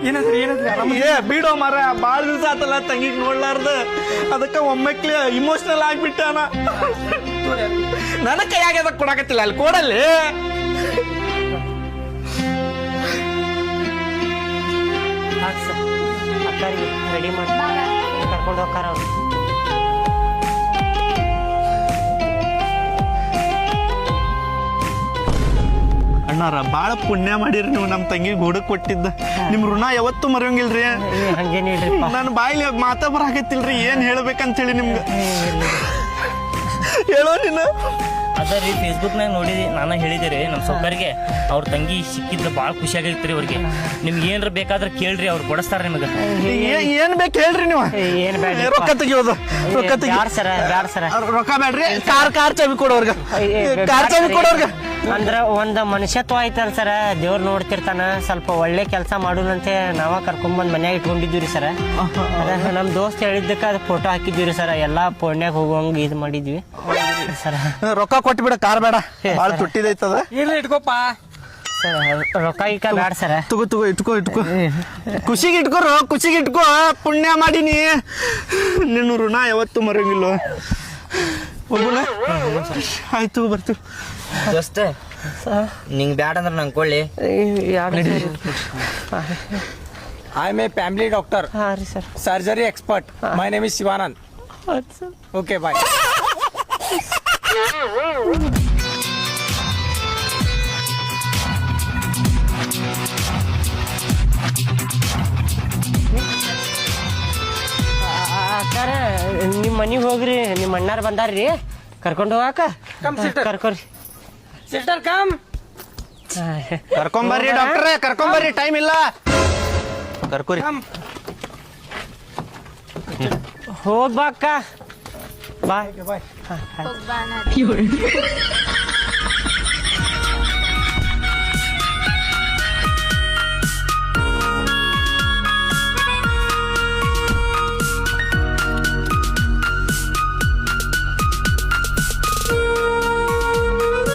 ಏನಂದ್ರಿ ಏ ಬಿಡೋ ಮರ ಬಾಳ ದಿವಸ ಆತಲ್ಲ ತಂಗಿಗ್ ನೋಡ್ಲಾರ್ದ ಅದಕ್ಕ ಒಮ್ಮೆಕ್ಲಿ ಇಮೋಷನಲ್ ಆಗ್ಬಿಟ್ಟಾನ. ನನ್ನ ಕೈಯಾಗ ಅದಕ್ಕೆ ಕೊಡಕತ್ತಿಲ್ಲ ಅಲ್ಲಿ ಕೊಡಲ್ಲಿ. ಅಕ್ಕರಿಗೆ ರೆಡಿ ಮಾಡಿ ಕರ್ಕೊಂಡು ಹೋಗ್ತಾರ ಅವ್ರು. ಅಣ್ಣಾರ ಬಾಳ ಪುಣ್ಯ ಮಾಡಿರಿ ನೀವು ನಮ್ಮ ತಂಗಿ ಹುಡುಕ್ ಕೊಟ್ಟಿದ್ದ. ನಿಮ್ ಋಣ ಯಾವತ್ತೂ ಮರೆಯಂಗಿಲ್ರಿ. ಹಂಗೇನಿಲ್ರಿ ನನ್ನ ಬಾಯಿಲಿ ಮಾತಾ ಬರಾಕತ್ತಿಲ್ರಿ, ಏನ್ ಹೇಳ್ಬೇಕಂತೇಳಿ ನಿಮ್ಗೆ. ಹೇಳೋ ನೀನು. ಅದ ರೀ ಫೇಸ್ಬುಕ್ನಾಗ ನೋಡಿದಿ, ನಾನು ಹೇಳಿದೆ ರೀ ನಮ್ಮ ಸೊಕ್ಕರಿಗೆ ಅವ್ರ ತಂಗಿ ಸಿಕ್ಕಿದ್ರೆ ಭಾಳ ಖುಷಿ ಆಗೈತ್ರಿ ಅವ್ರಿಗೆ. ನಿಮ್ಗೆ ಏನ್ರ ಬೇಕಾದ್ರೆ ಕೇಳ್ರಿ, ಅವ್ರು ಕೊಡಿಸ್ತಾರ ನಿಮಗೆ. ಏನ್ ಬೇಕು ಹೇಳ್ರಿ ನೀವು. ಏನ್ ಬೇಡ ರೊಕ್ಕ ತೆಗಿಯೋದು, ರೊಕ್ಕ ತೆಗಿ. ಬ್ಯಾಡ ಸರ ರೊಕ್ಕ ಬೇಡ್ರಿ, ಕಾರ್ ಚಾವಿ ಕೊಡೋರ್ಗ, ಕಾರ್ ಚಾವಿ ಕೊಡೋರ್ಗ. ಅಂದ್ರ ಒಂದ್ ಮನುಷ್ಯತ್ವ ಐತಲ್ ಸರ, ದೇವ್ರು ನೋಡ್ತಿರ್ತಾನ. ಸ್ವಲ್ಪ ಒಳ್ಳೆ ಕೆಲಸ ಮಾಡೋದಂತೆ ನಾವ ಕರ್ಕೊಂಬಂದ್ ಮನ್ಯಾಗ ಇಟ್ಕೊಂಡಿದ್ವಿ ರೀ ಸರ. ನಮ್ ದೋಸ್ತ್ ಹೇಳಿದ್ದಕ್ಕ ಅದು ಫೋಟೋ ಹಾಕಿದ್ವಿ ರೀ ಸರ. ಎಲ್ಲಾ ಪುಣ್ಯಾಗ ಹೋಗುವಂಗ ಇದ್ ಮಾಡಿದ್ವಿ ಸರ. ರೊಕ್ಕ ಕೊಟ್ಟು ಬಿಡ, ಕಾರ್ ಬೇಡ, ಬಾಳ ತುಟ್ಟಿದೈತದ. ಇಲ್ಲ ಇಟ್ಕೋಪ ಸರ್ ರೊಕ್ಕ ಈಗ ಬೇಡ ಸರ. ತಗೋ ಇಟ್ಕೋ. ಖುಷಿಗೆ ಇಟ್ಕೋ. ಪುಣ್ಯ ಮಾಡೀನಿ, ನಿನ್ನ ಋಣ ಯಾವತ್ತೂ ಮರೆಯಂಗಿಲ್ಲ. ಹೋಗೋಣ. ಆಯ್ತು ಬರ್ತೀವಿ. ದೋಸ್ತ ನಿಂಗೆ ಬ್ಯಾಡ ಅಂದ್ರೆ ನಂಗೆ ಕೊಳ್ಳಿ. I am a family doctor, ಹಾಂ ರೀ sir. Surgery expert. My name is Shivanand. Okay bye. ಅಕ್ಕಾರ ನಿಮ್ಮ ಮನೆಗೆ ಹೋಗ್ರಿ, ನಿಮ್ಮ ಅಣ್ಣಾರು ಬಂದಾರ್ರಿ ಕರ್ಕೊಂಡು ಹೋಗಾಕ. ಕರ್ಕೊರಿ ಸಿಸ್ಟರ್ ಕಮ್. ಕರ್ಕೊಂಬರ್ರಿ ಡಾಕ್ಟ್ರೇ, ಕರ್ಕೊಂಬರ್ರಿ, ಟೈಮ್ ಇಲ್ಲ. ಕರ್ಕೋರಿ. ಹೋಗ್ ಬಾ ಅಕ್ಕ. ಬಾಯ್ ಬಾಯ್. ಹಾಂ